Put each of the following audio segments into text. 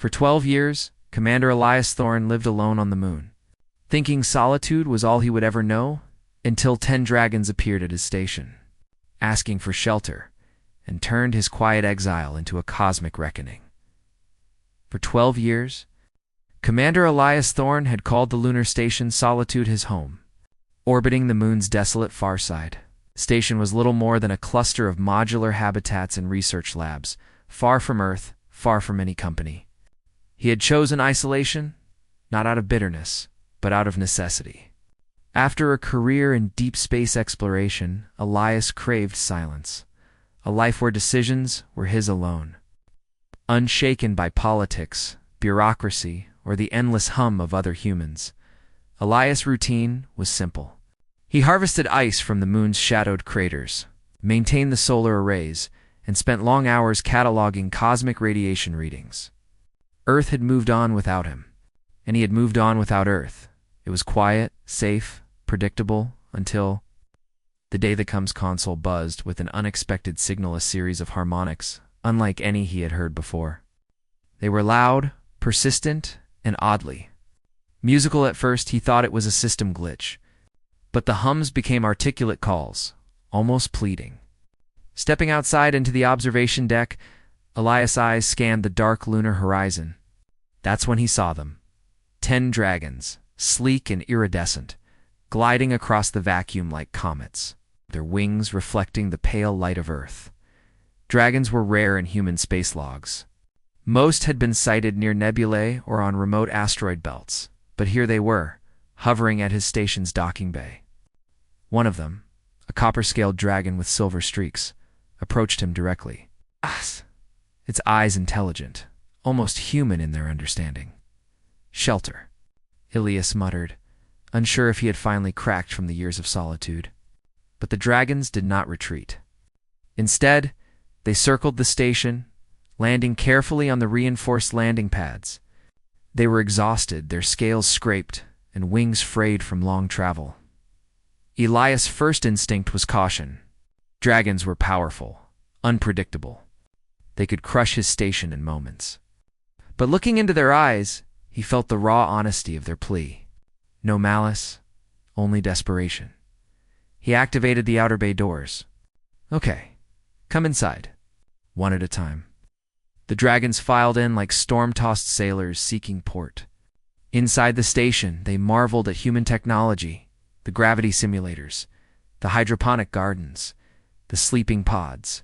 For 12 years, Commander Elias Thorne lived alone on the moon, thinking solitude was all he would ever know, until 10 dragons appeared at his station, asking for shelter, and turned his quiet exile into a cosmic reckoning. For 12 years, Commander Elias Thorne had called the lunar station Solitude his home. Orbiting the moon's desolate far side, the station was little more than a cluster of modular habitats and research labs, far from Earth, far from any company. He had chosen isolation, not out of bitterness, but out of necessity. After a career in deep space exploration, Elias craved silence, a life where decisions were his alone. Unshaken by politics, bureaucracy, or the endless hum of other humans, Elias' routine was simple. He harvested ice from the moon's shadowed craters, maintained the solar arrays, and spent long hours cataloging cosmic radiation readings. Earth had moved on without him, and he had moved on without Earth. It was quiet, safe, predictable, until the day that comes console buzzed with an unexpected signal, a series of harmonics, unlike any he had heard before. They were loud, persistent, and oddly musical. At first, he thought it was a system glitch, but the hums became articulate calls, almost pleading. Stepping outside into the observation deck, Elias' eyes scanned the dark lunar horizon. That's when he saw them. 10 dragons, sleek and iridescent, gliding across the vacuum like comets, their wings reflecting the pale light of Earth. Dragons were rare in human space logs. Most had been sighted near nebulae or on remote asteroid belts, but here they were, hovering at his station's docking bay. One of them, a copper-scaled dragon with silver streaks, approached him directly. Its eyes intelligent, almost human in their understanding. Shelter, Elias muttered, unsure if he had finally cracked from the years of solitude. But the dragons did not retreat. Instead, they circled the station, landing carefully on the reinforced landing pads. They were exhausted, their scales scraped, and wings frayed from long travel. Elias' first instinct was caution. Dragons were powerful, unpredictable. They could crush his station in moments. But looking into their eyes, he felt the raw honesty of their plea. No malice, only desperation. He activated the outer bay doors. Okay, come inside, one at a time. The dragons filed in like storm-tossed sailors seeking port. Inside the station, they marveled at human technology, the gravity simulators, the hydroponic gardens, the sleeping pods.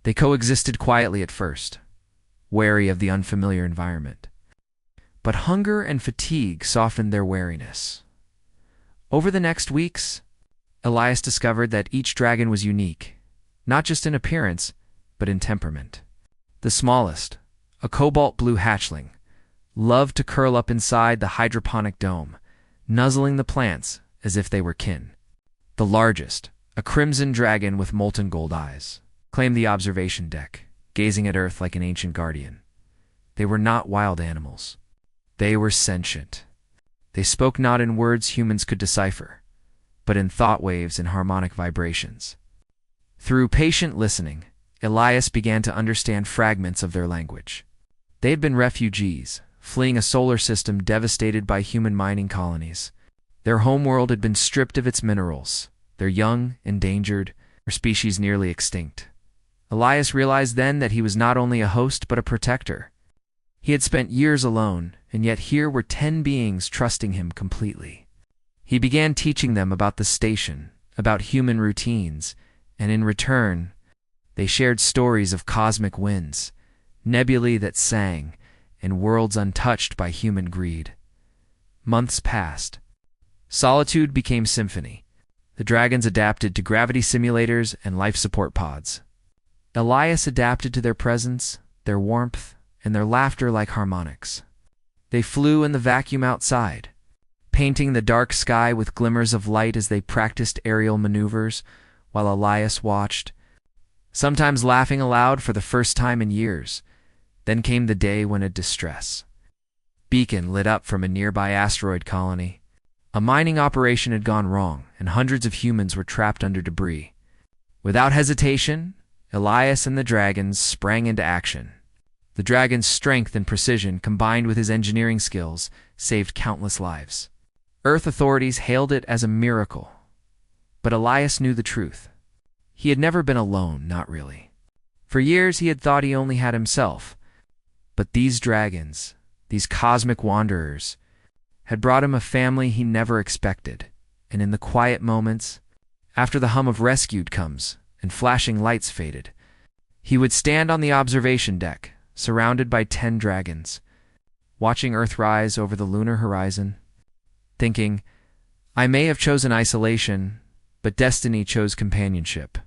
They coexisted quietly at first, wary of the unfamiliar environment. But hunger and fatigue softened their wariness. Over the next weeks, Elias discovered that each dragon was unique, not just in appearance, but in temperament. The smallest, a cobalt blue hatchling, loved to curl up inside the hydroponic dome, nuzzling the plants as if they were kin. The largest, a crimson dragon with molten gold eyes, claimed the observation deck, gazing at Earth like an ancient guardian. They were not wild animals. They were sentient. They spoke not in words humans could decipher, but in thought waves and harmonic vibrations. Through patient listening, Elias began to understand fragments of their language. They had been refugees, fleeing a solar system devastated by human mining colonies. Their homeworld had been stripped of its minerals, their young endangered, their species nearly extinct. Elias realized then that he was not only a host but a protector. He had spent years alone, and yet here were 10 beings trusting him completely. He began teaching them about the station, about human routines, and in return, they shared stories of cosmic winds, nebulae that sang, and worlds untouched by human greed. Months passed. Solitude became symphony. The dragons adapted to gravity simulators and life support pods. Elias adapted to their presence, their warmth, and their laughter like harmonics. They flew in the vacuum outside, painting the dark sky with glimmers of light as they practiced aerial maneuvers, while Elias watched, sometimes laughing aloud for the first time in years. Then came the day when a distress beacon lit up from a nearby asteroid colony. A mining operation had gone wrong, and hundreds of humans were trapped under debris. Without hesitation, Elias and the dragons sprang into action. The dragon's strength and precision, combined with his engineering skills, saved countless lives. Earth authorities hailed it as a miracle. But Elias knew the truth. He had never been alone, not really. For years he had thought he only had himself. But these dragons, these cosmic wanderers, had brought him a family he never expected. And in the quiet moments, after the hum of rescued comes and flashing lights faded, he would stand on the observation deck, surrounded by 10 dragons, watching Earth rise over the lunar horizon, thinking, I may have chosen isolation, but destiny chose companionship.